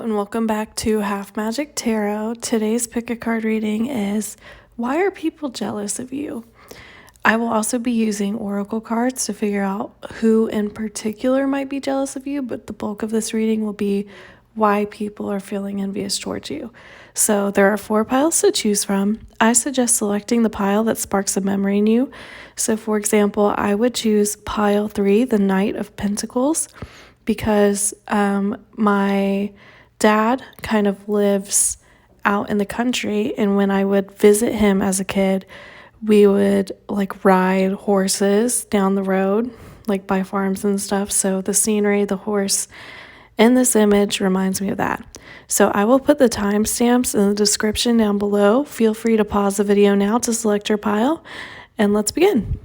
and welcome back to Half Magic Tarot. Today's pick a card reading is Why Are People Jealous of You? I will also be using oracle cards to figure out who in particular might be jealous of you, but the bulk of this reading will be why people are feeling envious towards you. So there are 4 piles to choose from. I suggest selecting the pile that sparks a memory in you. So for example, I would choose pile 3, the Knight of Pentacles, because my dad kind of lives out in the country, and when I would visit him as a kid, we would like ride horses down the road, like by farms and stuff. So the scenery, the horse in this image reminds me of that. So I will put the timestamps in the description down below. Feel free to pause the video now to select your pile, and let's begin.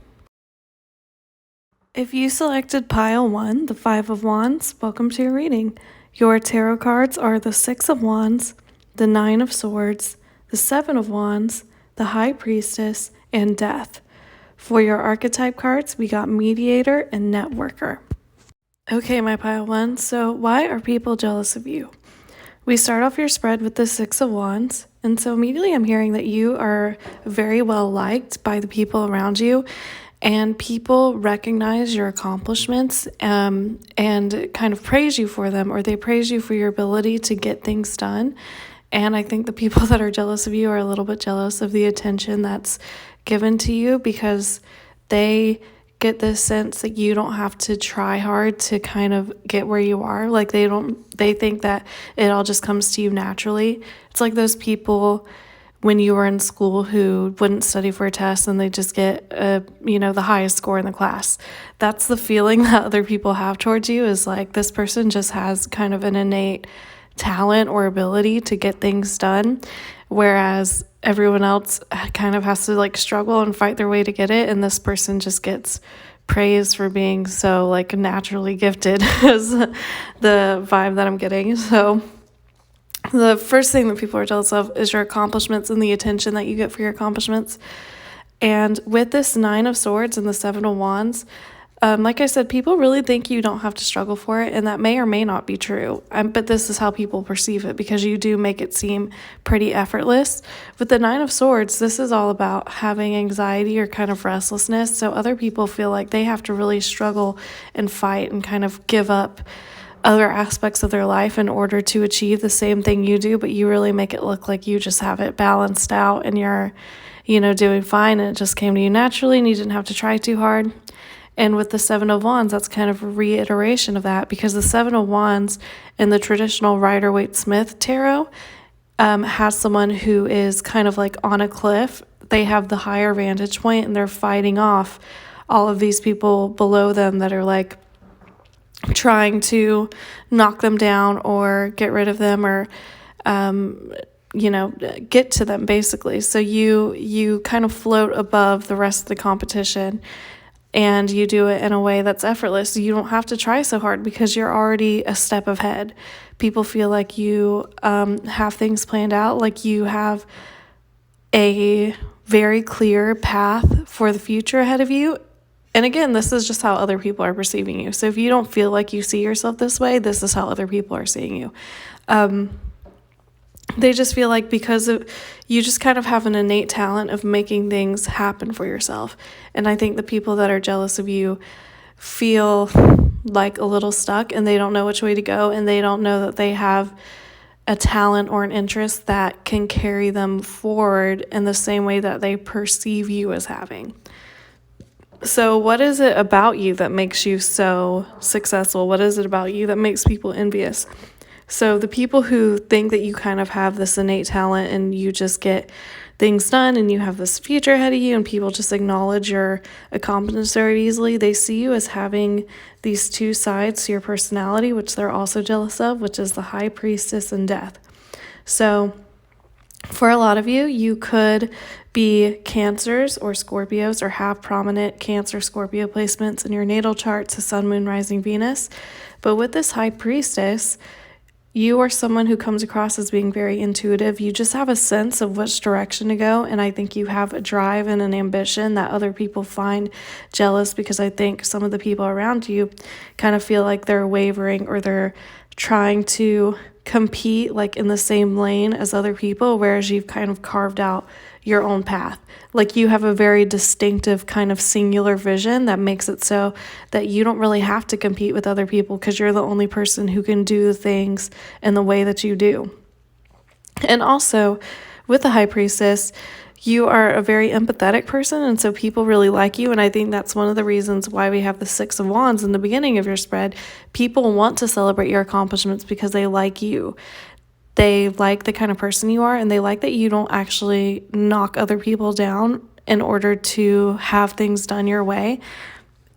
If you selected pile 1, the 5 of Wands, welcome to your reading. Your tarot cards are the 6 of Wands, the 9 of Swords, the 7 of Wands, the High Priestess, and Death. For your archetype cards, we got Mediator and Networker. Okay, my pile 1, so why are people jealous of you? We start off your spread with the 6 of Wands, and so immediately I'm hearing that you are very well liked by the people around you, and people recognize your accomplishments and kind of praise you for them, or they praise you for your ability to get things done. And I think the people that are jealous of you are a little bit jealous of the attention that's given to you, because they get this sense that you don't have to try hard to kind of get where you are. Like they think that it all just comes to you naturally. It's like those people when you were in school who wouldn't study for a test and they just get the highest score in the class. That's the feeling that other people have towards you, is like this person just has kind of an innate talent or ability to get things done, whereas everyone else kind of has to like struggle and fight their way to get it, and this person just gets praised for being so like naturally gifted is the vibe that I'm getting. So the first thing that people are jealous of is your accomplishments and the attention that you get for your accomplishments. And with this 9 of Swords and the 7 of Wands, like I said, people really think you don't have to struggle for it, and that may or may not be true. But this is how people perceive it, because you do make it seem pretty effortless. With the 9 of Swords, this is all about having anxiety or kind of restlessness. So other people feel like they have to really struggle and fight and kind of give up other aspects of their life in order to achieve the same thing you do, but you really make it look like you just have it balanced out and you're, doing fine, and it just came to you naturally and you didn't have to try too hard. And with the 7 of Wands, that's kind of a reiteration of that, because the 7 of Wands in the traditional Rider-Waite-Smith tarot has someone who is kind of like on a cliff. They have the higher vantage point and they're fighting off all of these people below them that are like trying to knock them down or get rid of them or get to them basically. So you kind of float above the rest of the competition, and you do it in a way that's effortless. You don't have to try so hard because you're already a step ahead. People feel like you have things planned out, like you have a very clear path for the future ahead of you. And again, this is just how other people are perceiving you. So if you don't feel like you see yourself this way, this is how other people are seeing you. They just feel like you just kind of have an innate talent of making things happen for yourself. And I think the people that are jealous of you feel like a little stuck, and they don't know which way to go, and they don't know that they have a talent or an interest that can carry them forward in the same way that they perceive you as having. So what is it about you that makes you so successful? What is it about you that makes people envious? So the people who think that you kind of have this innate talent and you just get things done and you have this future ahead of you and people just acknowledge your accomplishments very easily, they see you as having these 2 sides to your personality, which they're also jealous of, which is the High Priestess and Death. So for a lot of you, you could be Cancers or Scorpios, or have prominent Cancer Scorpio placements in your natal chart to Sun, Moon, Rising, Venus. But with this High Priestess, you are someone who comes across as being very intuitive. You just have a sense of which direction to go, and I think you have a drive and an ambition that other people find jealous, because I think some of the people around you kind of feel like they're wavering or they're trying to compete like in the same lane as other people, whereas you've kind of carved out your own path. Like you have a very distinctive kind of singular vision that makes it so that you don't really have to compete with other people because you're the only person who can do the things in the way that you do. And also with the High Priestess, you are a very empathetic person, and so people really like you. And I think that's one of the reasons why we have the Six of Wands in the beginning of your spread. People want to celebrate your accomplishments because they like you. They like the kind of person you are, and they like that you don't actually knock other people down in order to have things done your way.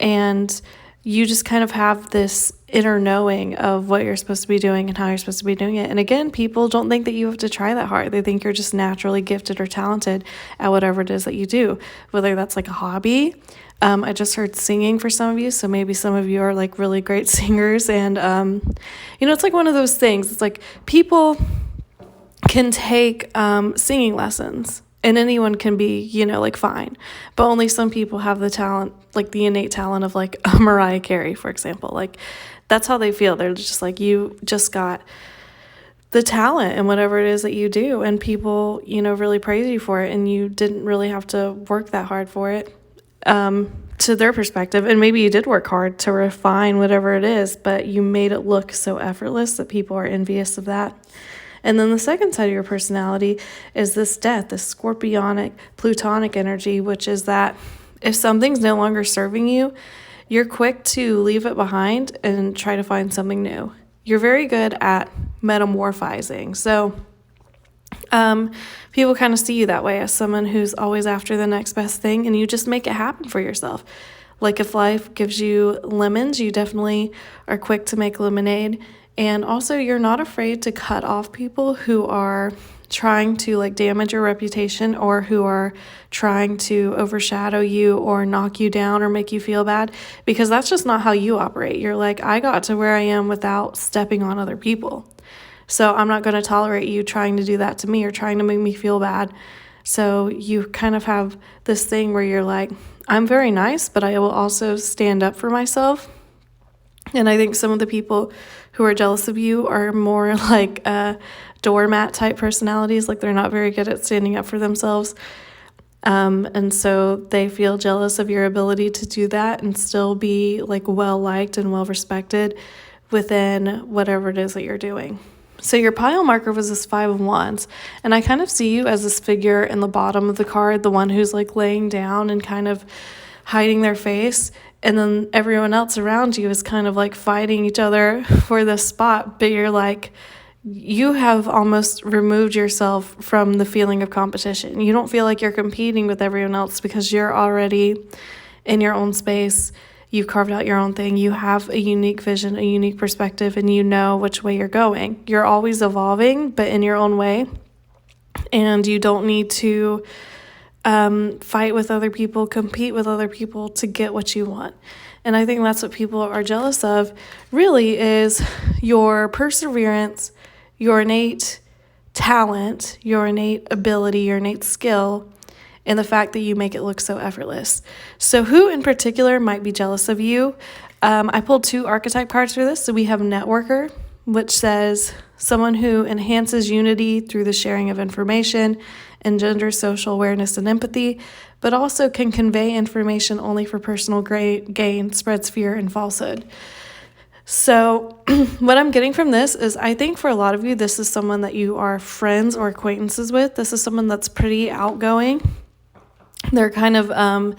And you just kind of have this inner knowing of what you're supposed to be doing and how you're supposed to be doing it. And again, people don't think that you have to try that hard. They think you're just naturally gifted or talented at whatever it is that you do, whether that's like a hobby. I just heard singing for some of you, so maybe some of you are like really great singers. And, it's like one of those things. It's like people can take singing lessons. And anyone can be, like fine, but only some people have the talent, like the innate talent of like a Mariah Carey, for example. Like that's how they feel. They're just like, you just got the talent and whatever it is that you do. And people, really praise you for it. And you didn't really have to work that hard for it, to their perspective. And maybe you did work hard to refine whatever it is, but you made it look so effortless that people are envious of that. And then the second side of your personality is this death, this scorpionic, plutonic energy, which is that if something's no longer serving you, you're quick to leave it behind and try to find something new. You're very good at metamorphizing. So people kind of see you that way as someone who's always after the next best thing, and you just make it happen for yourself. Like if life gives you lemons, you definitely are quick to make lemonade. And also, you're not afraid to cut off people who are trying to like damage your reputation or who are trying to overshadow you or knock you down or make you feel bad, because that's just not how you operate. You're like, I got to where I am without stepping on other people. So I'm not going to tolerate you trying to do that to me or trying to make me feel bad. So you kind of have this thing where you're like, I'm very nice, but I will also stand up for myself. And I think some of the people who are jealous of you are more like doormat type personalities. Like they're not very good at standing up for themselves. And so they feel jealous of your ability to do that and still be like well liked and well respected within whatever it is that you're doing. So your pile marker was this Five of Wands. And I kind of see you as this figure in the bottom of the card, the one who's like laying down and kind of hiding their face. And then everyone else around you is kind of like fighting each other for this spot. But you're like, you have almost removed yourself from the feeling of competition. You don't feel like you're competing with everyone else because you're already in your own space. You've carved out your own thing. You have a unique vision, a unique perspective, and you know which way you're going. You're always evolving, but in your own way. And you don't need to fight with other people, compete with other people to get what you want. And I think that's what people are jealous of, really, is your perseverance, your innate talent, your innate ability, your innate skill, and the fact that you make it look so effortless. So who in particular might be jealous of you? I pulled 2 archetype cards for this. So we have Networker, which says someone who enhances unity through the sharing of information, engenders social awareness and empathy, but also can convey information only for personal gain, spreads fear and falsehood. So what I'm getting from this is I think for a lot of you, this is someone that you are friends or acquaintances with. This is someone that's pretty outgoing. They're kind of,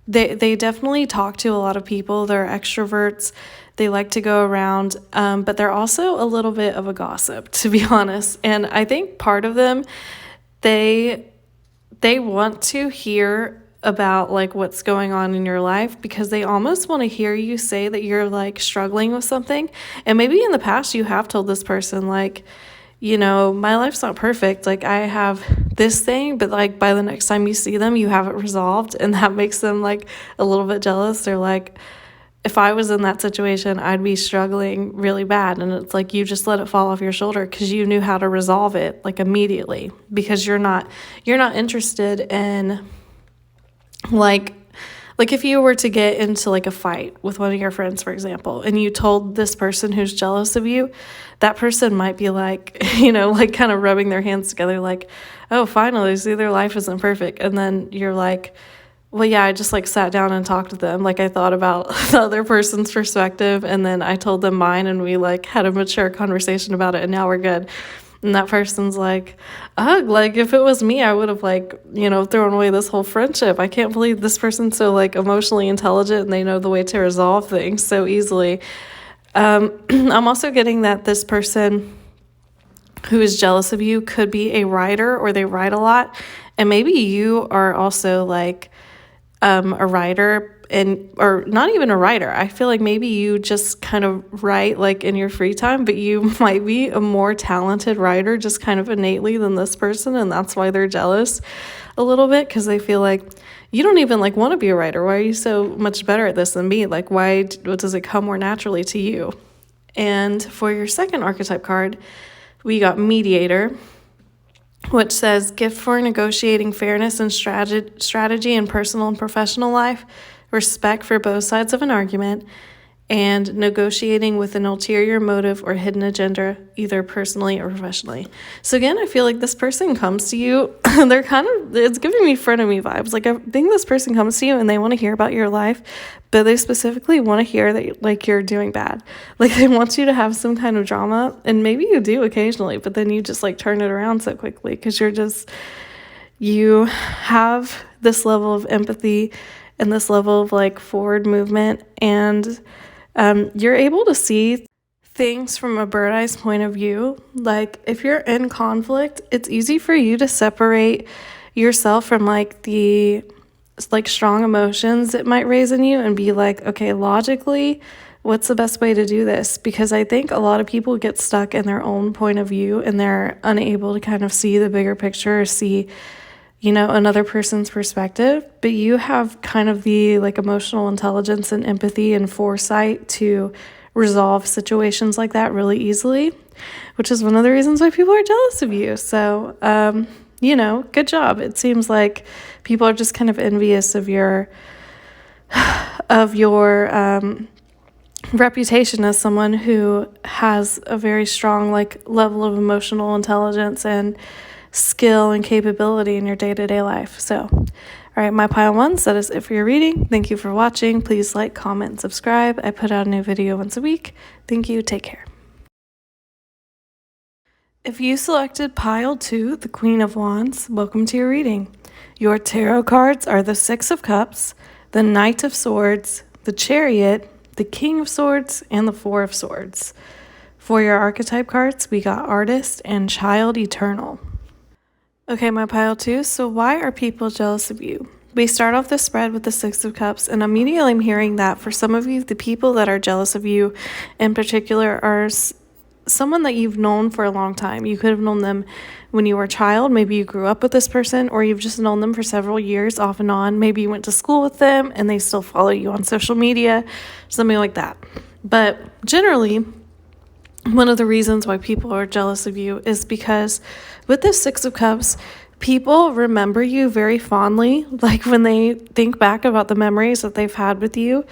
they definitely talk to a lot of people. They're extroverts. They like to go around, but they're also a little bit of a gossip, to be honest. And I think part of them, they want to hear about like what's going on in your life because they almost want to hear you say that you're like struggling with something. And maybe in the past you have told this person like, my life's not perfect. Like I have this thing, but like by the next time you see them, you have it resolved. And that makes them like a little bit jealous. They're like, if I was in that situation, I'd be struggling really bad. And it's like, you just let it fall off your shoulder because you knew how to resolve it like immediately, because you're not interested in like Like if you were to get into like a fight with one of your friends, for example, and you told this person who's jealous of you, that person might be like, like kind of rubbing their hands together like, oh, finally, see, their life isn't perfect. And then you're like, well, yeah, I just like sat down and talked to them. Like I thought about the other person's perspective, and then I told them mine, and we like had a mature conversation about it, and now we're good. And that person's like, ugh, like if it was me, I would have like, thrown away this whole friendship. I can't believe this person's so like emotionally intelligent and they know the way to resolve things so easily. I'm also getting that this person who is jealous of you could be a writer, or they write a lot. And maybe you are also like a writer, or not even a writer. I feel like maybe you just kind of write like in your free time, but you might be a more talented writer just kind of innately than this person, and that's why they're jealous a little bit, because they feel like you don't even like want to be a writer. Why are you so much better at this than me? Like why does it come more naturally to you? And for your second archetype card, we got Mediator, which says gift for negotiating fairness and strategy in personal and professional life, respect for both sides of an argument, and negotiating with an ulterior motive or hidden agenda, either personally or professionally. So again, I feel like this person comes to you, they're it's giving me frenemy vibes. Like I think this person comes to you and they want to hear about your life, but they specifically want to hear that like you're doing bad. Like they want you to have some kind of drama, and maybe you do occasionally, but then you just like turn it around so quickly because you have this level of empathy and this level of like forward movement, and you're able to see things from a bird's eye point of view. Like if you're in conflict, it's easy for you to separate yourself from like the like strong emotions it might raise in you and be like, okay, logically, what's the best way to do this? Because I think a lot of people get stuck in their own point of view and they're unable to kind of see the bigger picture or see another person's perspective. But you have kind of the like emotional intelligence and empathy and foresight to resolve situations like that really easily, which is one of the reasons why people are jealous of you. So, good job. It seems like people are just kind of envious of your reputation as someone who has a very strong like level of emotional intelligence and skill and capability in your day-to-day life. So, all right, my pile ones, that is it for your reading. Thank you for watching. Please like, comment, and subscribe. I put out a new video once a week. Thank you. Take care. If you selected pile 2, the Queen of Wands, welcome to your reading. Your tarot cards are the Six of Cups, the Knight of Swords, the Chariot, the King of Swords, and the Four of Swords. For your archetype cards, we got Artist and Child Eternal. Okay, my pile 2, so why are people jealous of you? We start off the spread with the Six of Cups, and immediately I'm hearing that for some of you, the people that are jealous of you in particular are someone that you've known for a long time. You could have known them when you were a child. Maybe you grew up with this person, or you've just known them for several years off and on. Maybe you went to school with them and they still follow you on social media, something like that. But generally, one of the reasons why people are jealous of you is because with the Six of Cups, people remember you very fondly. Like when they think back about the memories that they've had with you,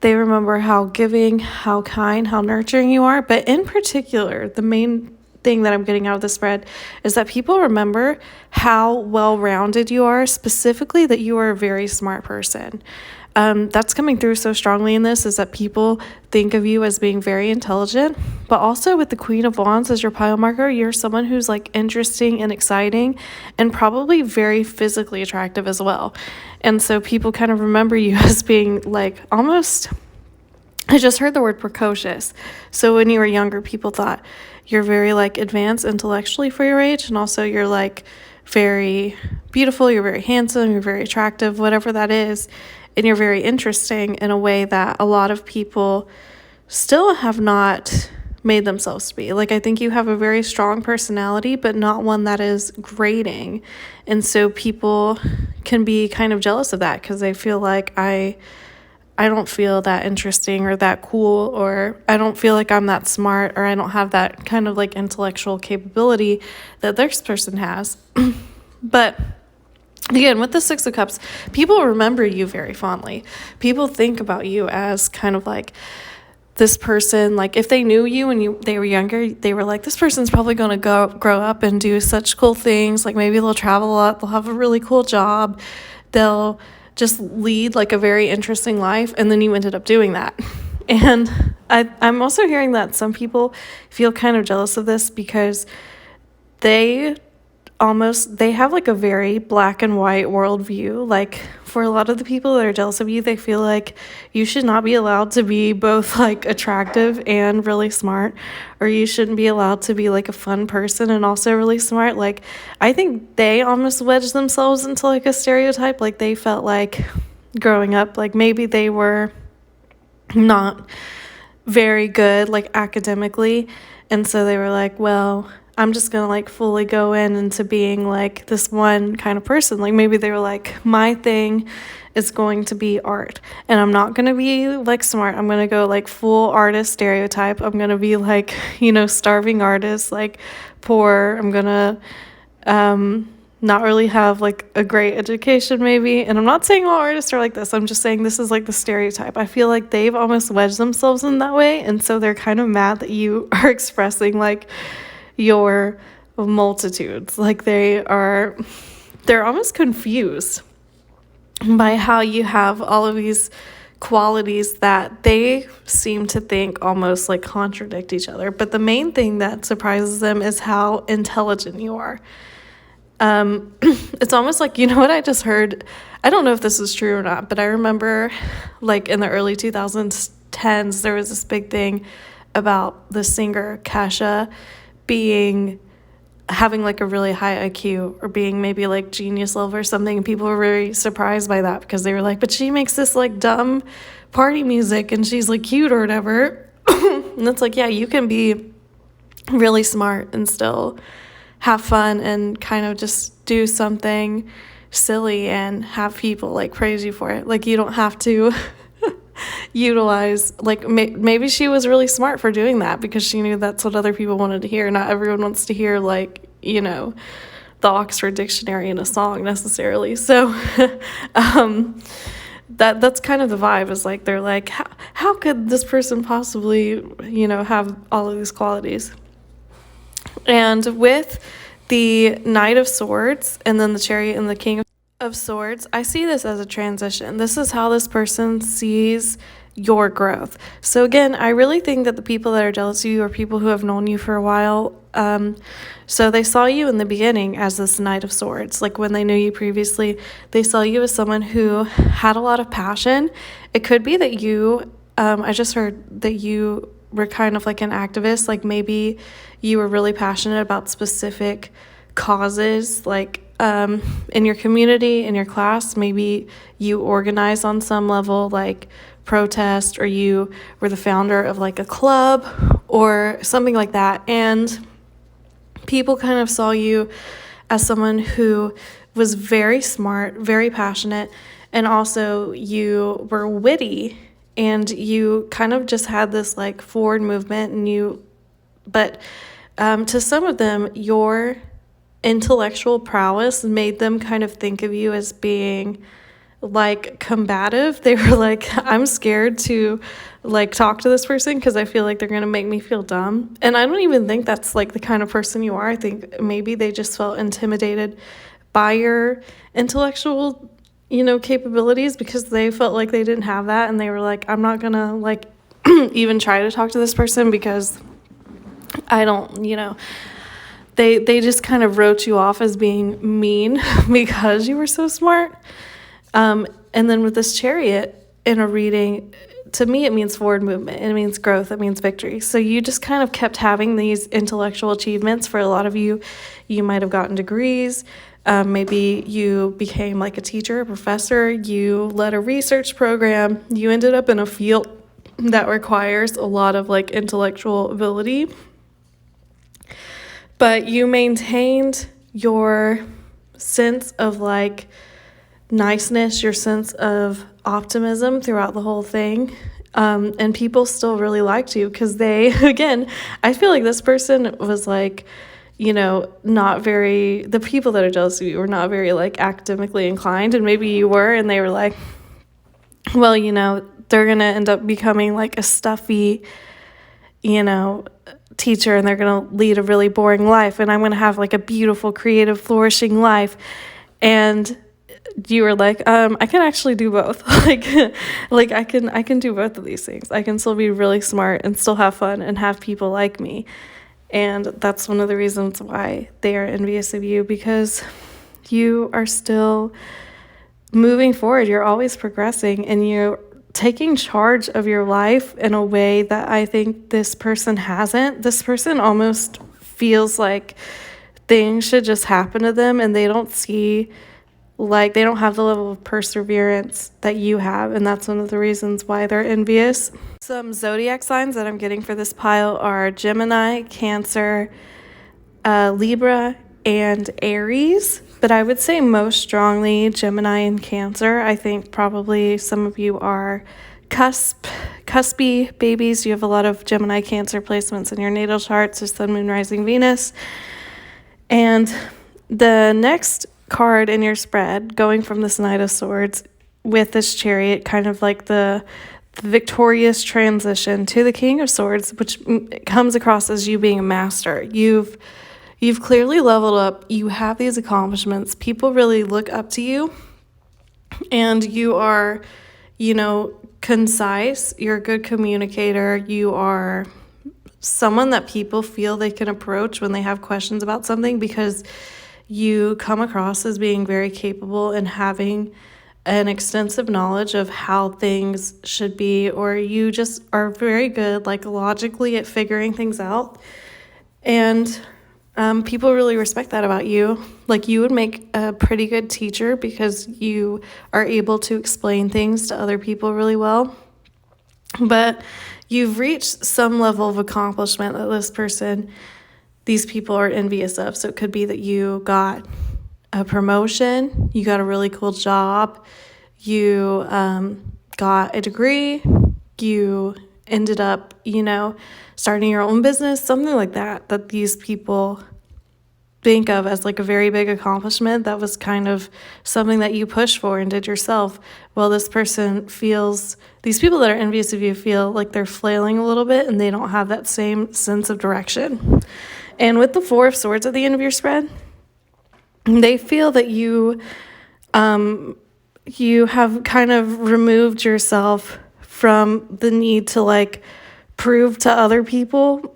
they remember how giving, how kind, how nurturing you are. But in particular, the main thing that I'm getting out of the spread is that people remember how well-rounded you are, specifically that you are a very smart person. That's coming through so strongly in this, is that people think of you as being very intelligent, but also with the Queen of Wands as your pile marker, you're someone who's like interesting and exciting and probably very physically attractive as well. And so people kind of remember you as being like almost, I just heard the word precocious. So when you were younger, people thought you're very like advanced intellectually for your age, and also you're like very beautiful, you're very handsome, you're very attractive, whatever that is. And you're very interesting in a way that a lot of people still have not made themselves to be. Like, I think you have a very strong personality, but not one that is grating. And so people can be kind of jealous of that because they feel like I don't feel that interesting or that cool, or I don't feel like I'm that smart, or I don't have that kind of like intellectual capability that this person has. But Again, with the Six of Cups, people remember you very fondly. People think about you as kind of like this person, like if they knew you when they were younger, they were like, this person's probably going to grow up and do such cool things. Like maybe they'll travel a lot, they'll have a really cool job, they'll just lead like a very interesting life, and then you ended up doing that. And I'm also hearing that some people feel kind of jealous of this because they have like a very black and white worldview. Like for a lot of the people that are jealous of you, they feel like you should not be allowed to be both like attractive and really smart, or you shouldn't be allowed to be like a fun person and also really smart. Like I think they almost wedged themselves into like a stereotype. Like they felt like growing up, like maybe they were not very good like academically, and so they were like, well, I'm just gonna like fully go into being like this one kind of person. Like maybe they were like, my thing is going to be art, and I'm not gonna be like smart. I'm gonna go like full artist stereotype. I'm gonna be like, starving artist, like poor. I'm gonna not really have like a great education maybe. And I'm not saying all artists are like this. I'm just saying this is like the stereotype. I feel like they've almost wedged themselves in that way, and so they're kind of mad that you are expressing like your multitudes. Like they're almost confused by how you have all of these qualities that they seem to think almost like contradict each other. But the main thing that surprises them is how intelligent you are. It's almost like, what I just heard, I don't know if this is true or not, but I remember like in the early 2010s, there was this big thing about the singer Kesha having like a really high IQ, or being maybe like genius level or something, and people were very surprised by that because they were like, but she makes this like dumb party music and she's like cute or whatever. And it's like, yeah, you can be really smart and still have fun and kind of just do something silly and have people like praise you for it. Like you don't have to utilize, like maybe she was really smart for doing that because she knew that's what other people wanted to hear. Not everyone wants to hear like the Oxford Dictionary in a song necessarily. So that's kind of the vibe, is like they're like, how could this person possibly have all of these qualities? And with the Knight of Swords and then the Chariot and the King of Swords, I see this as a transition. This is how this person sees your growth. So again, I really think that the people that are jealous of you are people who have known you for a while. So they saw you in the beginning as this Knight of Swords. Like when they knew you previously, they saw you as someone who had a lot of passion. It could be that I just heard that you were kind of like an activist. Like maybe you were really passionate about specific causes, like in your community, in your class. Maybe you organize on some level, like protest, or you were the founder of like a club or something like that. And people kind of saw you as someone who was very smart, very passionate, and also you were witty, and you kind of just had this like forward movement. But to some of them, your intellectual prowess made them kind of think of you as being like combative. They were like, I'm scared to like talk to this person because I feel like they're gonna make me feel dumb. And I don't even think that's like the kind of person you are. I think maybe they just felt intimidated by your intellectual capabilities, because they felt like they didn't have that, and they were like, I'm not gonna like even try to talk to this person because I don't, they just kind of wrote you off as being mean because you were so smart. And then with this Chariot in a reading, to me, it means forward movement. It means growth. It means victory. So you just kind of kept having these intellectual achievements. For a lot of you, you might have gotten degrees. Maybe you became like a teacher, a professor. You led a research program. You ended up in a field that requires a lot of like intellectual ability. But you maintained your sense of like niceness, your sense of optimism throughout the whole thing. And people still really liked you because again, I feel like this person was like, the people that are jealous of you are not very like academically inclined, and maybe you were, and they were like, well, they're going to end up becoming like a stuffy, teacher, and they're going to lead a really boring life, and I'm going to have like a beautiful, creative, flourishing life. And you were like, I can actually do both. like I can do both of these things. I can still be really smart and still have fun and have people like me. And that's one of the reasons why they are envious of you, because you are still moving forward. You're always progressing, and you're taking charge of your life in a way that I think this person hasn't. This person almost feels like things should just happen to them, and they don't have the level of perseverance that you have, and that's one of the reasons why they're envious. Some zodiac signs that I'm getting for this pile are Gemini, Cancer, Libra, and Aries, but I would say most strongly Gemini and Cancer. I think probably some of you are cuspy babies. You have a lot of Gemini, Cancer placements in your natal charts, so Sun, Moon, Rising, Venus. And the next card in your spread, going from this Knight of Swords with this Chariot, kind of like the victorious transition to the King of Swords, which comes across as you being a master. You've clearly leveled up. You have these accomplishments. People really look up to you, and you are, concise. You're a good communicator. You are someone that people feel they can approach when they have questions about something, because you come across as being very capable and having an extensive knowledge of how things should be, or you just are very good, like, logically at figuring things out. And people really respect that about you. Like, you would make a pretty good teacher because you are able to explain things to other people really well. But you've reached some level of accomplishment that these people are envious of. So it could be that you got a promotion, you got a really cool job, you got a degree, you ended up, starting your own business, something like that these people think of as like a very big accomplishment. That was kind of something that you pushed for and did yourself. Well, these people that are envious of you feel like they're flailing a little bit, and they don't have that same sense of direction. And with the Four of Swords at the end of your spread, they feel that you have kind of removed yourself from the need to like prove to other people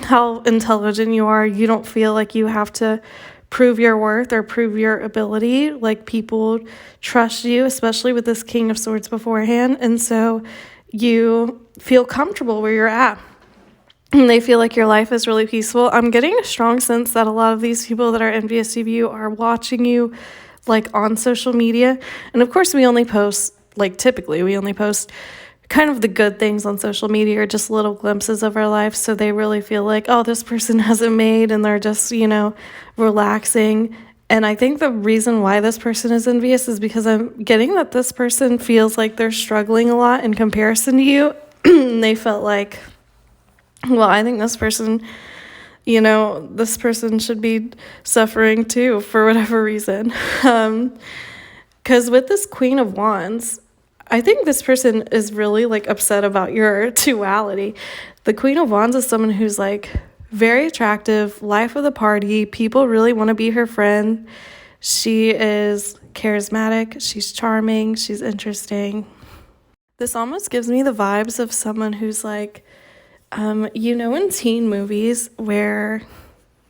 how intelligent you are. You don't feel like you have to prove your worth or prove your ability. Like, people trust you, especially with this King of Swords beforehand. And so you feel comfortable where you're at. And they feel like your life is really peaceful. I'm getting a strong sense that a lot of these people that are envious of you are watching you like on social media. And of course, typically we only post kind of the good things on social media, or just little glimpses of our life. So they really feel like, oh, this person hasn't made, and they're just, relaxing. And I think the reason why this person is envious is because I'm getting that this person feels like they're struggling a lot in comparison to you. And they felt like, well, I think this person should be suffering too for whatever reason. Because with this Queen of Wands, I think this person is really like upset about your duality. The Queen of Wands is someone who's like very attractive, life of the party. People really want to be her friend. She is charismatic. She's charming. She's interesting. This almost gives me the vibes of someone who's like, in teen movies where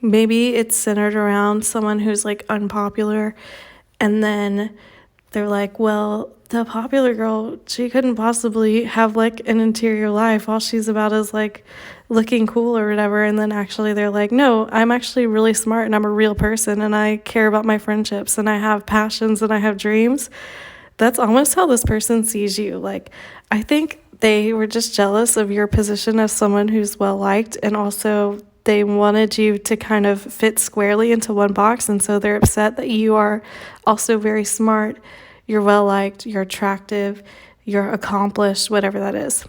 maybe it's centered around someone who's like unpopular, and then they're like, well, the popular girl, she couldn't possibly have like an interior life while she's about as like looking cool or whatever. And then actually they're like, no, I'm actually really smart, and I'm a real person, and I care about my friendships, and I have passions, and I have dreams. That's almost how this person sees you. Like, I think they were just jealous of your position as someone who's well-liked, and also they wanted you to kind of fit squarely into one box, and so they're upset that you are also very smart, you're well-liked, you're attractive, you're accomplished, whatever that is.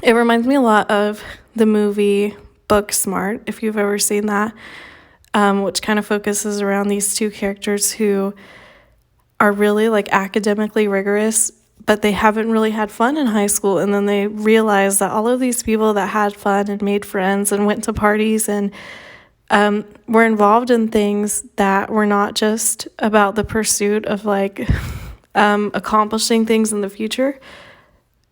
It reminds me a lot of the movie Booksmart, if you've ever seen that. which kind of focuses around these two characters who are really like academically rigorous, but they haven't really had fun in high school. And then they realize that all of these people that had fun and made friends and went to parties and were involved in things that were not just about the pursuit of like accomplishing things in the future,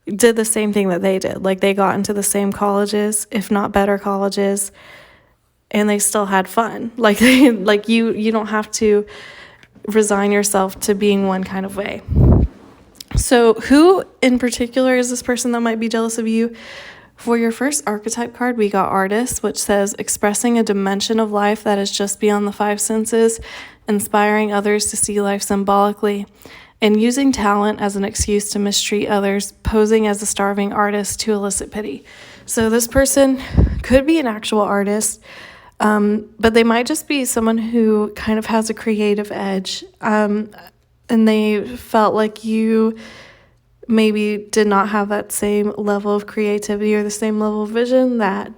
did the same thing that they did. Like they got into the same colleges, if not better colleges, and they still had fun. Like you don't have to resign yourself to being one kind of way. So who in particular is this person that might be jealous of you? For your first archetype card, we got Artist, which says expressing a dimension of life that is just beyond the five senses, inspiring others to see life symbolically, and using talent as an excuse to mistreat others, posing as a starving artist to elicit pity. So this person could be an actual artist, but they might just be someone who kind of has a creative edge, and they felt like you maybe did not have that same level of creativity or the same level of vision that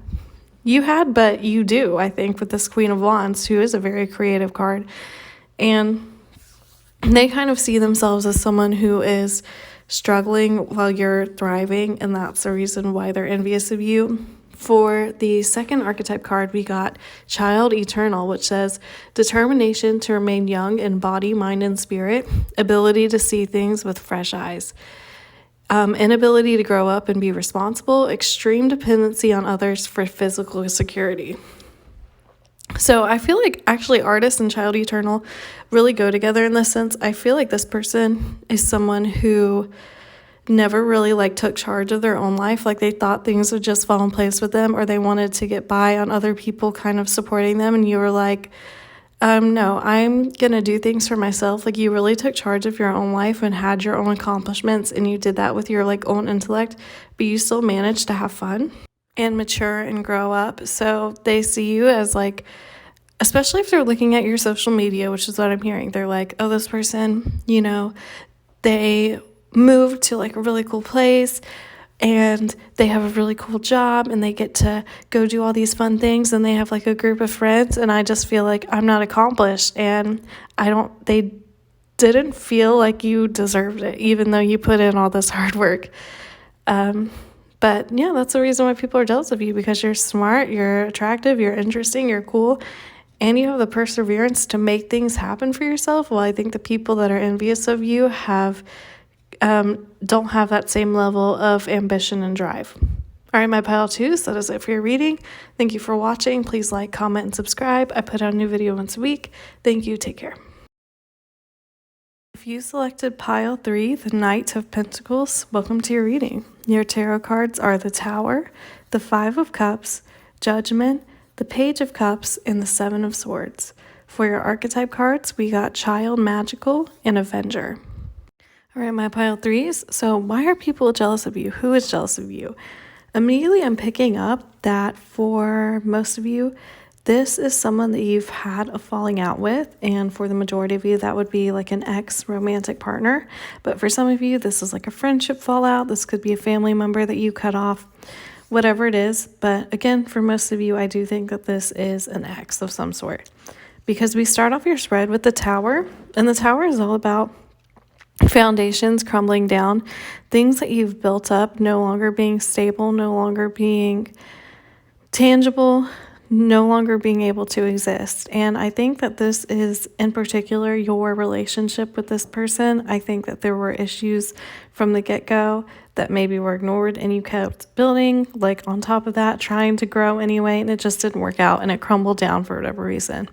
you had, but you do, I think, with this Queen of Wands, who is a very creative card. And they kind of see themselves as someone who is struggling while you're thriving, and that's the reason why they're envious of you. For the second archetype card, we got Child Eternal, which says determination to remain young in body, mind, and spirit, ability to see things with fresh eyes, inability to grow up and be responsible, extreme dependency on others for physical security. So I feel like actually Artist and Child Eternal really go together in this sense. I feel like this person is someone who never really like took charge of their own life. Like they thought things would just fall in place with them, or they wanted to get by on other people kind of supporting them. And you were like, no, I'm going to do things for myself. Like you really took charge of your own life and had your own accomplishments, and you did that with your like own intellect, but you still managed to have fun and mature and grow up. So they see you as like, especially if they're looking at your social media, which is what I'm hearing, they're like, oh, this person, you know, they moved to like a really cool place and they have a really cool job and they get to go do all these fun things and they have like a group of friends, and I just feel like I'm not accomplished, and they didn't feel like you deserved it, even though you put in all this hard work. But yeah, that's the reason why people are jealous of you, because you're smart, you're attractive, you're interesting, you're cool, and you have the perseverance to make things happen for yourself. Well, I think the people that are envious of you don't have that same level of ambition and drive. All right, my pile twos, that is it for your reading. Thank you for watching. Please like, comment, and subscribe. I put out a new video once a week. Thank you. Take care. If you selected pile 3, the Knight of Pentacles, welcome to your reading. Your tarot cards are the Tower, the 5 of Cups, Judgment, the Page of Cups, and the 7 of Swords. For your archetype cards, we got Child, Magical, and Avenger. All right, my pile threes. So why are people jealous of you? Who is jealous of you? Immediately, I'm picking up that for most of you, this is someone that you've had a falling out with, and for the majority of you, that would be like an ex-romantic partner. But for some of you, this is like a friendship fallout. This could be a family member that you cut off, whatever it is. But again, for most of you, I do think that this is an ex of some sort, because we start off your spread with the Tower, and the Tower is all about foundations crumbling down, things that you've built up no longer being stable, no longer being tangible, no longer being able to exist. And I think that this is in particular your relationship with this person. I think that there were issues from the get-go that maybe were ignored, and you kept building like on top of that, trying to grow anyway, and it just didn't work out, and it crumbled down for whatever reason.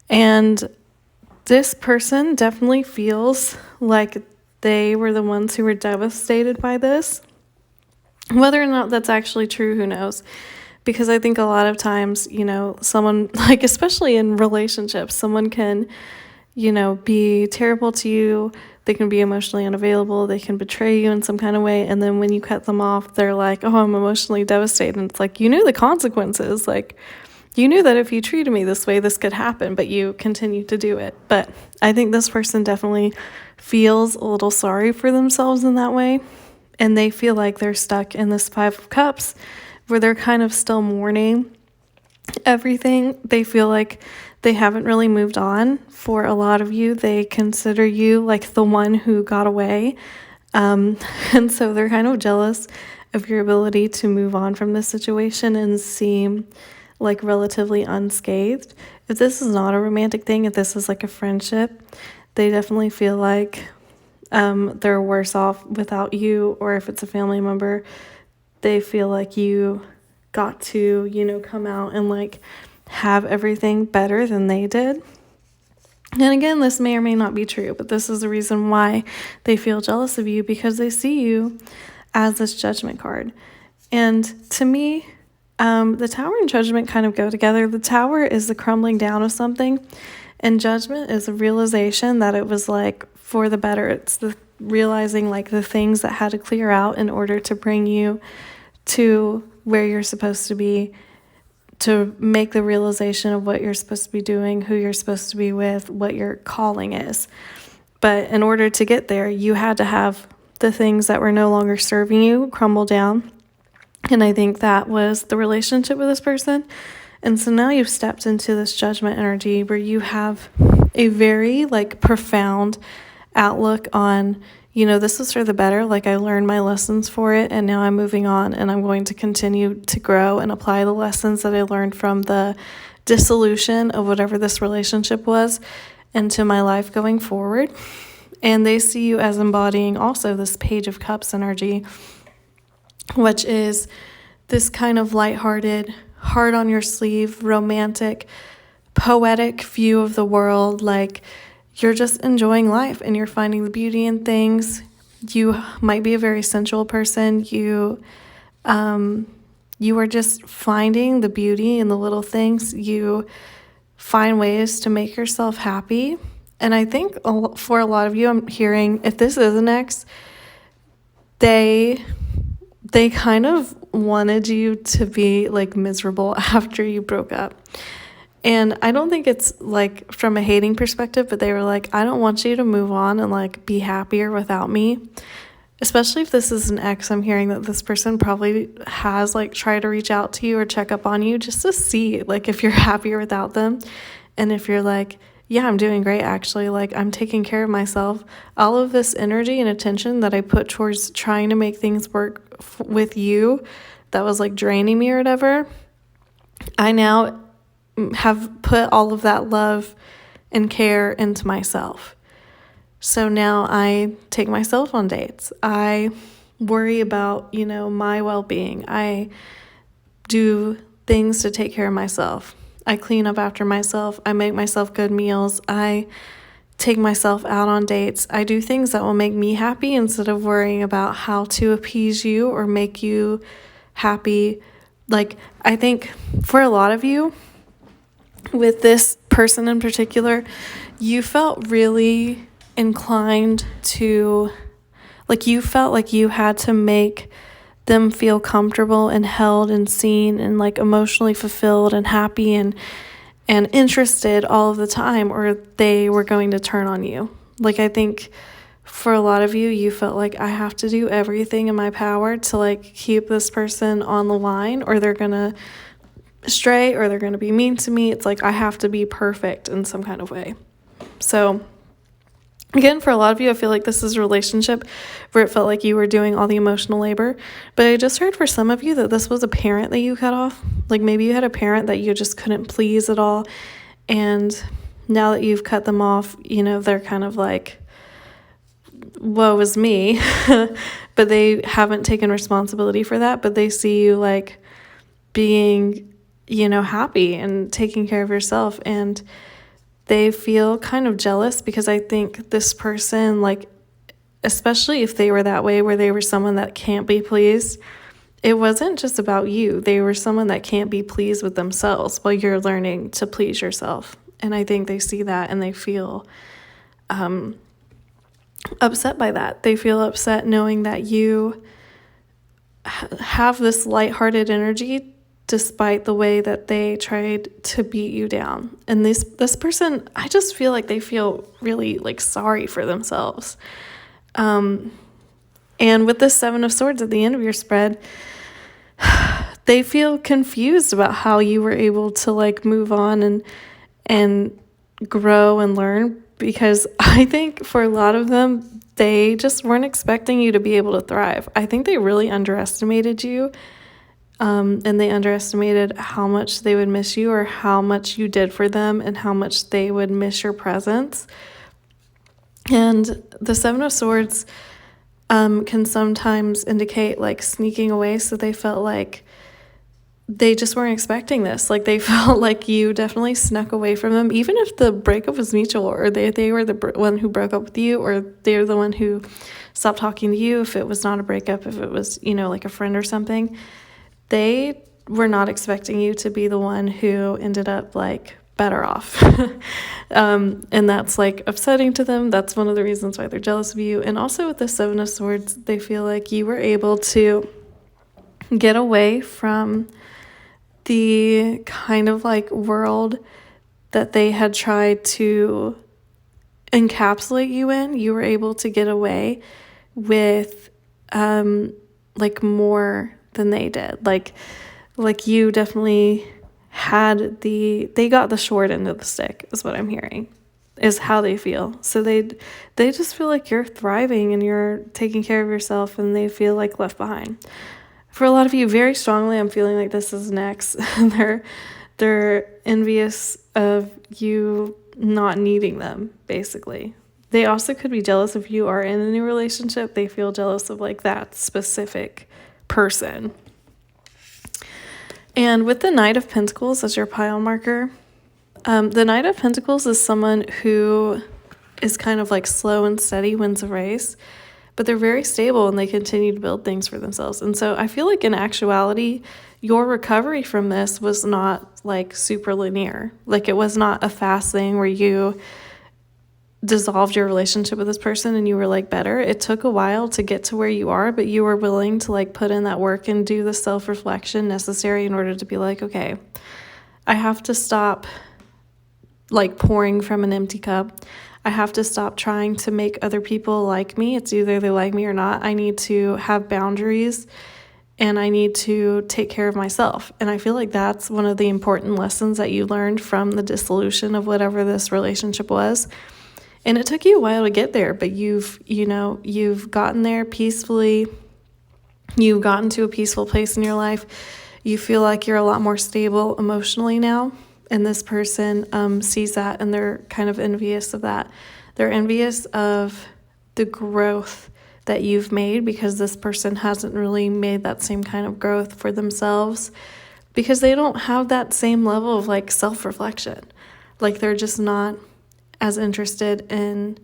And this person definitely feels like they were the ones who were devastated by this. Whether or not that's actually true, who knows? Because I think a lot of times, you know, someone, like especially in relationships, someone can, you know, be terrible to you. They can be emotionally unavailable. They can betray you in some kind of way. And then when you cut them off, they're like, oh, I'm emotionally devastated. And it's like, you knew the consequences. Like, you knew that if you treated me this way, this could happen, but you continue to do it. But I think this person definitely feels a little sorry for themselves in that way. And they feel like they're stuck in this 5 of Cups where they're kind of still mourning everything. They feel like they haven't really moved on. For a lot of you, they consider you like the one who got away. And so they're kind of jealous of your ability to move on from this situation and seem like relatively unscathed. If this is not a romantic thing, if this is like a friendship, they definitely feel like they're worse off without you. Or if it's a family member, they feel like you got to, come out and like have everything better than they did. And again, this may or may not be true, but this is the reason why they feel jealous of you, because they see you as this judgment card. And to me, the Tower and Judgment kind of go together. The Tower is the crumbling down of something, and Judgment is a realization that it was like for the better. It's the realizing like the things that had to clear out in order to bring you to where you're supposed to be, to make the realization of what you're supposed to be doing, who you're supposed to be with, what your calling is. But in order to get there, you had to have the things that were no longer serving you crumble down. And I think that was the relationship with this person. And so now you've stepped into this judgment energy where you have a very like profound outlook on, this is for the better. Like, I learned my lessons for it, and now I'm moving on, and I'm going to continue to grow and apply the lessons that I learned from the dissolution of whatever this relationship was into my life going forward. And they see you as embodying also this Page of Cups energy, which is this kind of lighthearted, heart on your sleeve, romantic, poetic view of the world. Like, you're just enjoying life and you're finding the beauty in things. You might be a very sensual person. You are just finding the beauty in the little things. You find ways to make yourself happy. And I think for a lot of you, I'm hearing, if this is an ex, they kind of wanted you to be like miserable after you broke up. And I don't think it's like from a hating perspective, but they were like, I don't want you to move on and like be happier without me. Especially if this is an ex, I'm hearing that this person probably has like tried to reach out to you or check up on you just to see like if you're happier without them. And if you're like, yeah, I'm doing great actually, like I'm taking care of myself. All of this energy and attention that I put towards trying to make things work with you that was like draining me or whatever, I now have put all of that love and care into myself. So now I take myself on dates. I worry about, my well-being. I do things to take care of myself. I clean up after myself. I make myself good meals. I take myself out on dates. I do things that will make me happy instead of worrying about how to appease you or make you happy. Like, I think for a lot of you, with this person in particular, you felt really inclined to, like, you felt like you had to make them feel comfortable and held and seen and like emotionally fulfilled and happy and interested all of the time, or they were going to turn on you. Like, I think for a lot of you, you felt like, I have to do everything in my power to like keep this person on the line, or they're gonna stray, or they're going to be mean to me. It's like I have to be perfect in some kind of way. So again, for a lot of you, I feel like this is a relationship where it felt like you were doing all the emotional labor. But I just heard for some of you that this was a parent that you cut off. Like, maybe you had a parent that you just couldn't please at all, and now that you've cut them off, they're kind of like, woe is me. But they haven't taken responsibility for that, but they see you like being happy and taking care of yourself, and they feel kind of jealous because I think this person, like, especially if they were that way where they were someone that can't be pleased, it wasn't just about you. They were someone that can't be pleased with themselves while you're learning to please yourself. And I think they see that and they feel upset by that. They feel upset knowing that you have this lighthearted energy despite the way that they tried to beat you down. And this person, I just feel like they feel really like sorry for themselves. And with the Seven of Swords at the end of your spread, they feel confused about how you were able to like move on and grow and learn, because I think for a lot of them, they just weren't expecting you to be able to thrive. I think they really underestimated you, and they underestimated how much they would miss you, or how much you did for them, and how much they would miss your presence. And the Seven of Swords can sometimes indicate like sneaking away, so they felt like they just weren't expecting this. Like they felt like you definitely snuck away from them, even if the breakup was mutual, or they were the one who broke up with you, or they're the one who stopped talking to you. If it was not a breakup, if it was, like a friend or something, they were not expecting you to be the one who ended up like better off. And that's like upsetting to them. That's one of the reasons why they're jealous of you. And also with the Seven of Swords, they feel like you were able to get away from the kind of like world that they had tried to encapsulate you in. You were able to get away with like more than they did. Like you definitely had they got the short end of the stick, is what I'm hearing, is how they feel. So they just feel like you're thriving and you're taking care of yourself, and they feel like left behind. For a lot of you, very strongly, I'm feeling like this is next. They're envious of you not needing them, basically. They also could be jealous if you are in a new relationship. They feel jealous of like that specific person. And with the Knight of Pentacles as your pile marker, the Knight of Pentacles is someone who is kind of like slow and steady, wins a race, but they're very stable and they continue to build things for themselves. And so I feel like in actuality, your recovery from this was not like super linear. Like it was not a fast thing where you dissolved your relationship with this person and you were like better. It took a while to get to where you are, but you were willing to like put in that work and do the self-reflection necessary in order to be like, okay, I have to stop like pouring from an empty cup. I have to stop trying to make other people like me. It's either they like me or not. I need to have boundaries and I need to take care of myself. And I feel like that's one of the important lessons that you learned from the dissolution of whatever this relationship was. And it took you a while to get there, but you've gotten there peacefully. You've gotten to a peaceful place in your life. You feel like you're a lot more stable emotionally now. And this person sees that, and they're kind of envious of that. They're envious of the growth that you've made, because this person hasn't really made that same kind of growth for themselves, because they don't have that same level of like self-reflection. Like they're just not as interested in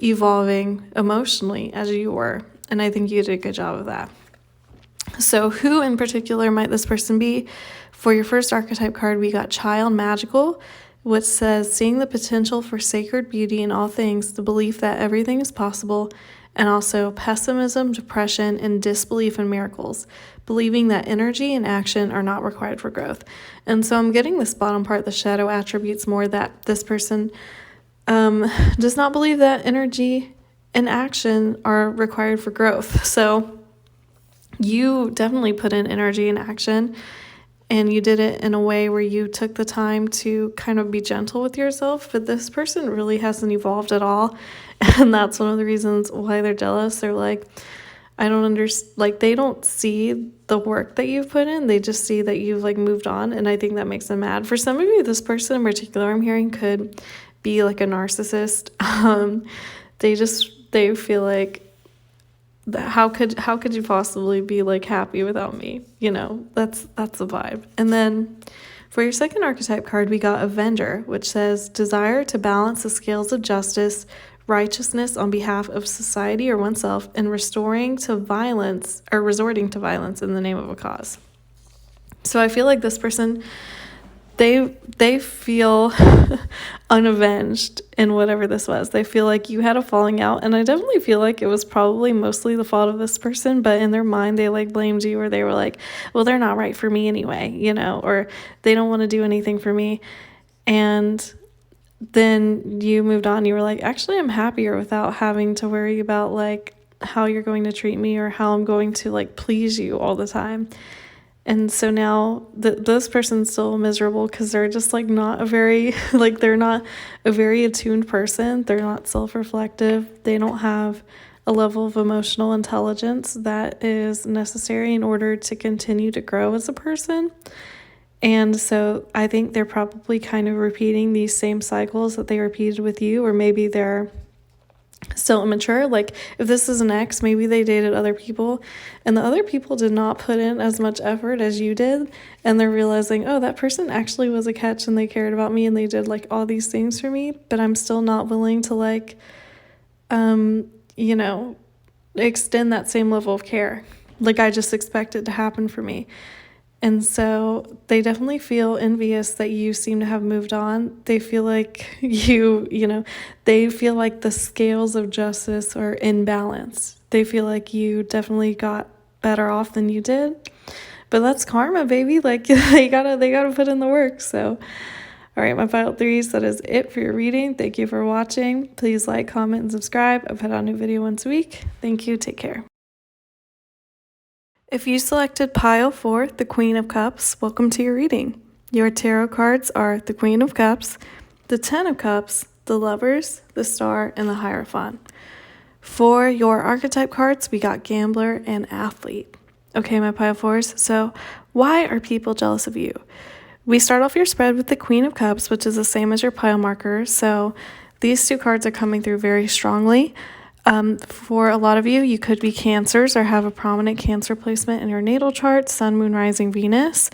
evolving emotionally as you were. And I think you did a good job of that. So who in particular might this person be? For your first archetype card, we got Child Magical, which says seeing the potential for sacred beauty in all things, the belief that everything is possible, and also pessimism, depression, and disbelief in miracles, believing that energy and action are not required for growth. And so I'm getting this bottom part, the shadow attributes, more that this person does not believe that energy and action are required for growth. So you definitely put in energy and action, and you did it in a way where you took the time to kind of be gentle with yourself, but this person really hasn't evolved at all. And that's one of the reasons why they're jealous. They're like, I don't understand, like they don't see the work that you've put in. They just see that you've like moved on. And I think that makes them mad. For some of you, this person in particular I'm hearing could be like a narcissist. They feel like, how could you possibly be like happy without me? That's the vibe. And then for your second archetype card, we got Avenger, which says desire to balance the scales of justice, righteousness on behalf of society or oneself, and resorting to violence in the name of a cause. So I feel like this person, they feel unavenged in whatever this was. They feel like you had a falling out, and I definitely feel like it was probably mostly the fault of this person, but in their mind they like blamed you, or they were like, well, they're not right for me anyway, or they don't want to do anything for me. And then you moved on. You were like, actually, I'm happier without having to worry about like how you're going to treat me or how I'm going to like please you all the time. And so now this person's still miserable because they're just like not a very, like they're not a very attuned person. They're not self-reflective. They don't have a level of emotional intelligence that is necessary in order to continue to grow as a person. And so I think they're probably kind of repeating these same cycles that they repeated with you, or maybe they're still immature. Like if this is an ex, maybe they dated other people and the other people did not put in as much effort as you did, and they're realizing, oh, that person actually was a catch and they cared about me and they did like all these things for me, but I'm still not willing to like extend that same level of care. Like I just expect it to happen for me. And so they definitely feel envious that you seem to have moved on. They feel like they feel like the scales of justice are in balance. They feel like you definitely got better off than you did. But that's karma, baby. Like they gotta put in the work. So, all right, my final threes, that is it for your reading. Thank you for watching. Please like, comment, and subscribe. I put out a new video once a week. Thank you. Take care. If you selected pile 4, the Queen of Cups, welcome to your reading. Your tarot cards are the Queen of Cups, the 10 of Cups, the Lovers, the Star, and the Hierophant. For your archetype cards, we got Gambler and Athlete. Okay, my pile 4s, so why are people jealous of you? We start off your spread with the Queen of Cups, which is the same as your pile marker, so these two cards are coming through very strongly. For a lot of you, you could be Cancers or have a prominent Cancer placement in your natal chart, Sun, Moon, Rising, Venus.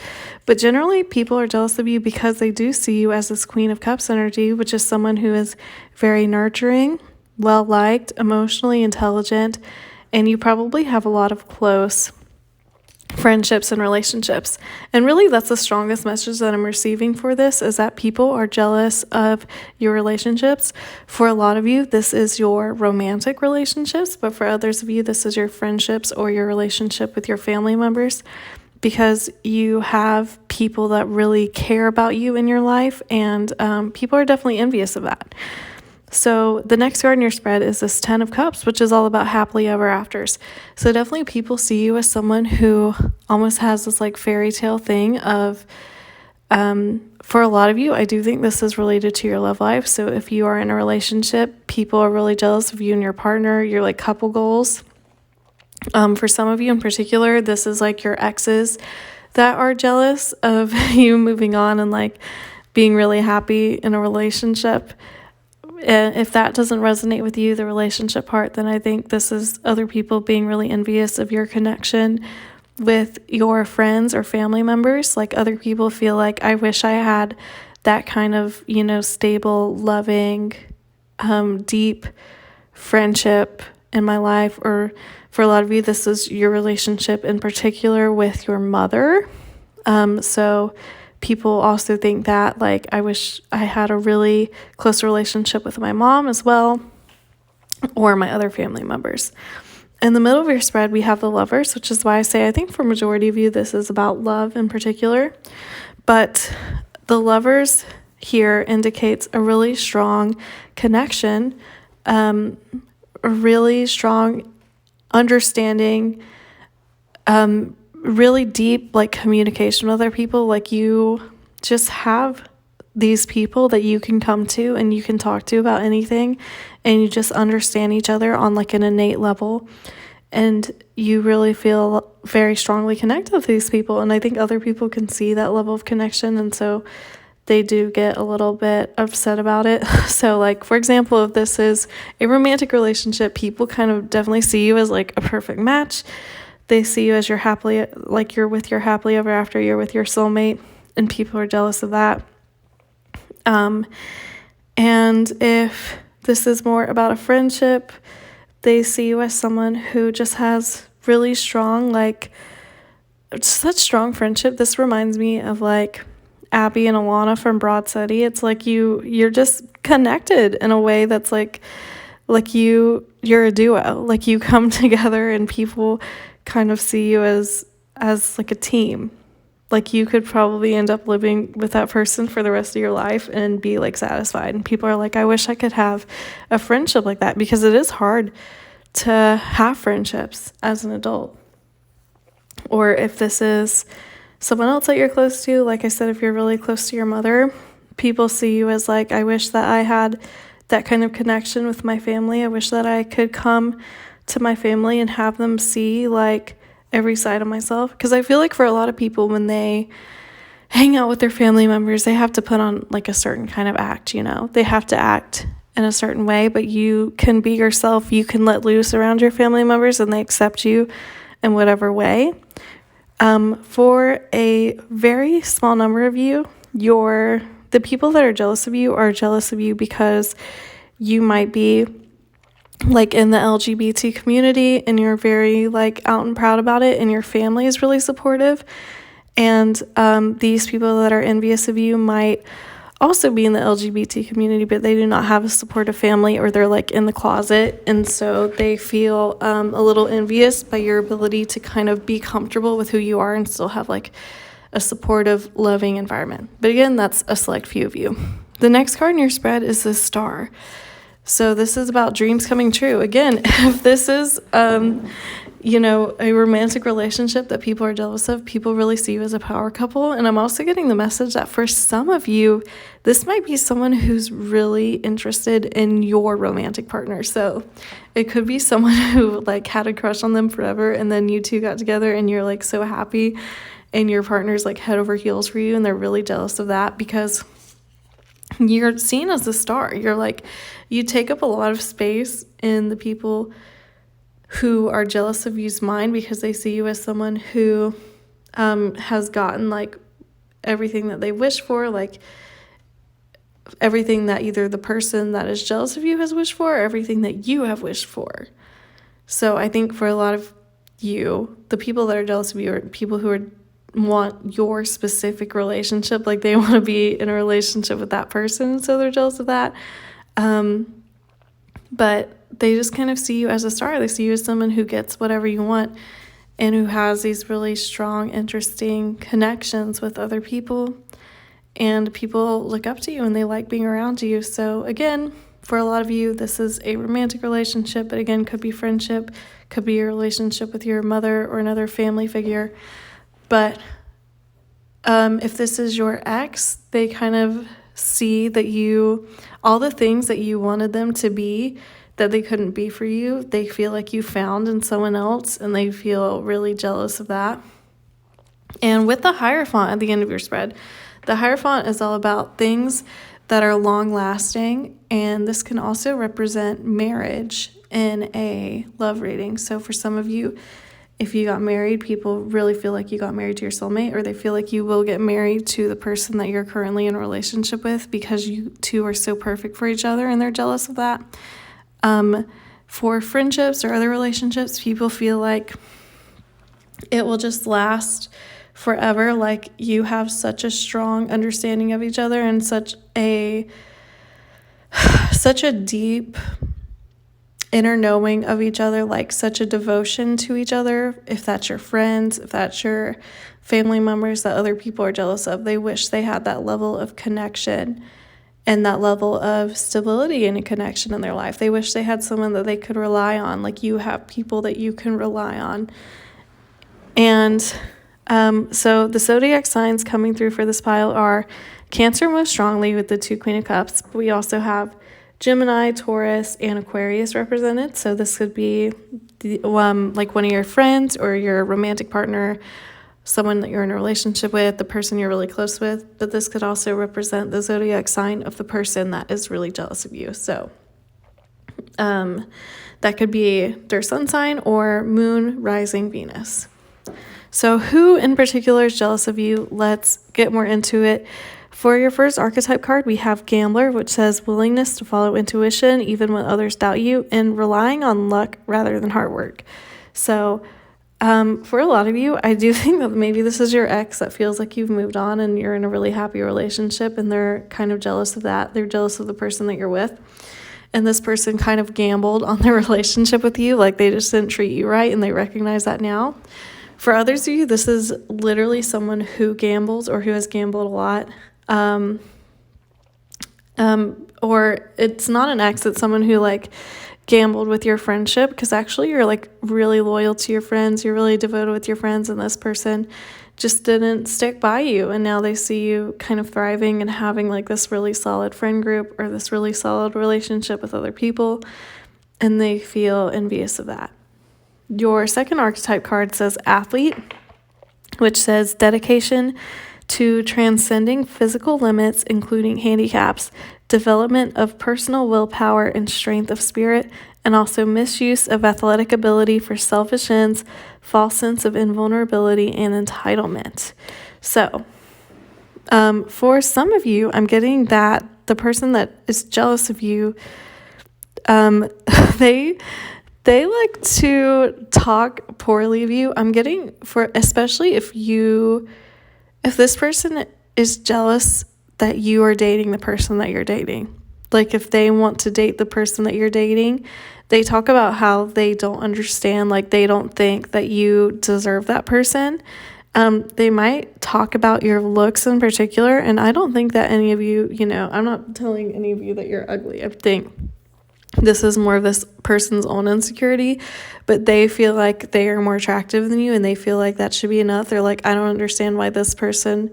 But generally, people are jealous of you because they do see you as this Queen of Cups energy, which is someone who is very nurturing, well-liked, emotionally intelligent, and you probably have a lot of close friendships and relationships. And really, that's the strongest message that I'm receiving for this, is that people are jealous of your relationships. For a lot of you, this is your romantic relationships, but for others of you, this is your friendships or your relationship with your family members, because you have people that really care about you in your life, and people are definitely envious of that. So the next card in your spread is this 10 of Cups, which is all about happily ever afters. So definitely people see you as someone who almost has this like fairy tale thing of, for a lot of you, I do think this is related to your love life. So if you are in a relationship, people are really jealous of you and your partner, your like couple goals. For some of you in particular, this is like your exes that are jealous of you moving on and like being really happy in a relationship. If that doesn't resonate with you, the relationship part, then I think this is other people being really envious of your connection with your friends or family members. Like other people feel like, I wish I had that kind of, stable, loving, deep friendship in my life. Or for a lot of you, this is your relationship in particular with your mother. So people also think that, like, I wish I had a really close relationship with my mom as well, or my other family members. In the middle of your spread, we have the Lovers, which is why I say I think for majority of you, this is about love in particular. But the Lovers here indicates a really strong connection, a really strong understanding, really deep like communication with other people. Like you just have these people that you can come to and you can talk to about anything, and you just understand each other on like an innate level, and you really feel very strongly connected with these people. And I think other people can see that level of connection, and so they do get a little bit upset about it. So like, for example, if this is a romantic relationship, people kind of definitely see you as like a perfect match. They see you as you're with your happily ever after, you're with your soulmate, and people are jealous of that. And if this is more about a friendship, they see you as someone who just has really strong, like, such strong friendship. This reminds me of like Abby and Alana from Broad City. It's like you're just connected in a way that's like you're a duo. Like you come together and people kind of see you as like a team. Like you could probably end up living with that person for the rest of your life and be like satisfied. And people are like, I wish I could have a friendship like that, because it is hard to have friendships as an adult. Or if this is someone else that you're close to. Like I said, if you're really close to your mother, people see you as like, I wish that I had that kind of connection with my family. I wish that I could come to my family and have them see like every side of myself. Because I feel like for a lot of people, when they hang out with their family members, they have to put on like a certain kind of act, you know, they have to act in a certain way, but you can be yourself. You can let loose around your family members and they accept you in whatever way. For a very small number of you, the people that are jealous of you are jealous of you because you might be like in the LGBT community and you're very like out and proud about it, and your family is really supportive. And these people that are envious of you might also be in the LGBT community, but they do not have a supportive family, or they're like in the closet, and so they feel a little envious by your ability to kind of be comfortable with who you are and still have like a supportive, loving environment. But again, that's a select few of you. The next card in your spread is the Star. So this is about dreams coming true. Again, if this is a romantic relationship that people are jealous of, people really see you as a power couple. And I'm also getting the message that for some of you, this might be someone who's really interested in your romantic partner. So it could be someone who like had a crush on them forever, and then you two got together and you're like so happy, and your partner's like head over heels for you, and they're really jealous of that because you're seen as a star. You're like, you take up a lot of space in the people who are jealous of you's mind because they see you as someone who has gotten like everything that they wish for, like everything that either the person that is jealous of you has wished for, or everything that you have wished for. So I think for a lot of you, the people that are jealous of you are people who want your specific relationship, like they want to be in a relationship with that person, so they're jealous of that. But they just kind of see you as a star. They see you as someone who gets whatever you want and who has these really strong, interesting connections with other people, and people look up to you and they like being around you. So again, for a lot of you, this is a romantic relationship, but again, could be friendship, could be a relationship with your mother or another family figure. But if this is your ex, they kind of see that all the things that you wanted them to be, that they couldn't be for you, they feel like you found in someone else, and they feel really jealous of that. And with the Hierophant at the end of your spread, the Hierophant is all about things that are long-lasting, and this can also represent marriage in a love reading. So for some of you, if you got married, people really feel like you got married to your soulmate, or they feel like you will get married to the person that you're currently in a relationship with because you two are so perfect for each other, and they're jealous of that. For friendships or other relationships, people feel like it will just last forever. Like you have such a strong understanding of each other and such a deep inner knowing of each other, like such a devotion to each other. If that's your friends, if that's your family members that other people are jealous of, they wish they had that level of connection and that level of stability and a connection in their life. They wish they had someone that they could rely on, like you have people that you can rely on. And so the zodiac signs coming through for this pile are Cancer most strongly with the 2 Queen of Cups. But we also have Gemini, Taurus, and Aquarius represented. So this could be like one of your friends or your romantic partner, someone that you're in a relationship with, the person you're really close with. But this could also represent the zodiac sign of the person that is really jealous of you. So that could be their sun sign or moon, rising, Venus. So who in particular is jealous of you? Let's get more into it. For your first archetype card, we have Gambler, which says willingness to follow intuition even when others doubt you, and relying on luck rather than hard work. So for a lot of you, I do think that maybe this is your ex that feels like you've moved on and you're in a really happy relationship, and they're kind of jealous of that. They're jealous of the person that you're with. And this person kind of gambled on their relationship with you, like they just didn't treat you right, and they recognize that now. For others of you, this is literally someone who gambles or who has gambled a lot. Or it's not an ex, it's someone who like gambled with your friendship, because actually you're like really loyal to your friends, you're really devoted with your friends, and this person just didn't stick by you, and now they see you kind of thriving and having like this really solid friend group or this really solid relationship with other people, and they feel envious of that. Your second archetype card says athlete, which says dedication to transcending physical limits, including handicaps, development of personal willpower and strength of spirit, and also misuse of athletic ability for selfish ends, false sense of invulnerability, and entitlement. So, for some of you, I'm getting that the person that is jealous of you, they like to talk poorly of you. I'm getting, for especially if this person is jealous that you are dating the person that you're dating. Like if they want to date the person that you're dating, they talk about how they don't understand, like they don't think that you deserve that person. They might talk about your looks in particular, and I don't think that any of you, I'm not telling any of you that you're ugly. I think this is more of this person's own insecurity, but they feel like they are more attractive than you, and they feel like that should be enough. They're like, I don't understand why this person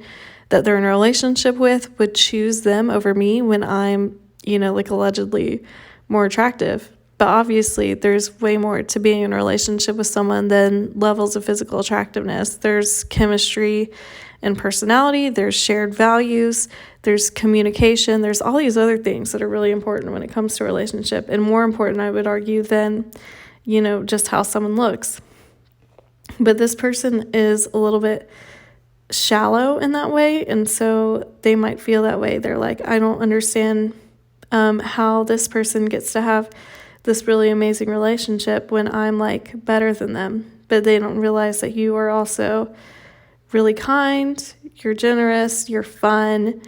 that they're in a relationship with would choose them over me when I'm, like allegedly more attractive. But obviously there's way more to being in a relationship with someone than levels of physical attractiveness. There's chemistry and personality, there's shared values, there's communication, there's all these other things that are really important when it comes to a relationship, and more important, I would argue, than, just how someone looks. But this person is a little bit shallow in that way, and so they might feel that way. They're like, I don't understand how this person gets to have this really amazing relationship when I'm like better than them. But they don't realize that you are also really kind, you're generous, you're fun,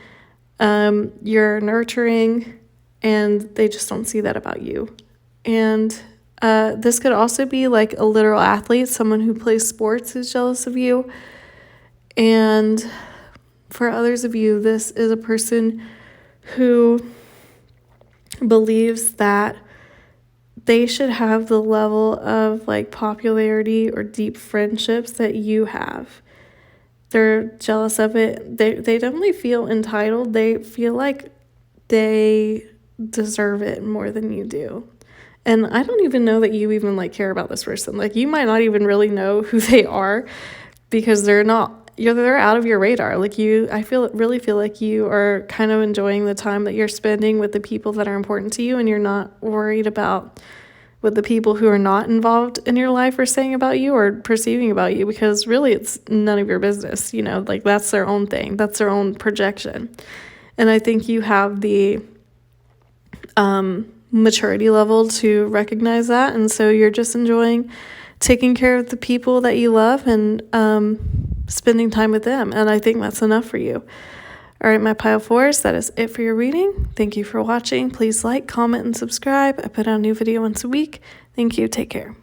you're nurturing, and they just don't see that about you. And this could also be like a literal athlete, someone who plays sports who's jealous of you. And for others of you, this is a person who believes that they should have the level of like popularity or deep friendships that you have. They're jealous of it. They definitely feel entitled. They feel like they deserve it more than you do. And I don't even know that you even like care about this person. Like you might not even really know who they are, because they're out of your radar. Like I really feel like you are kind of enjoying the time that you're spending with the people that are important to you, and you're not worried about what the people who are not involved in your life are saying about you or perceiving about you, because really it's none of your business. Like that's their own thing. That's their own projection. And I think you have the maturity level to recognize that, and so you're just enjoying taking care of the people that you love and spending time with them, and I think that's enough for you. All right, my pile fours, that is it for your reading. Thank you for watching. Please like, comment, and subscribe. I put out a new video once a week. Thank you. Take care.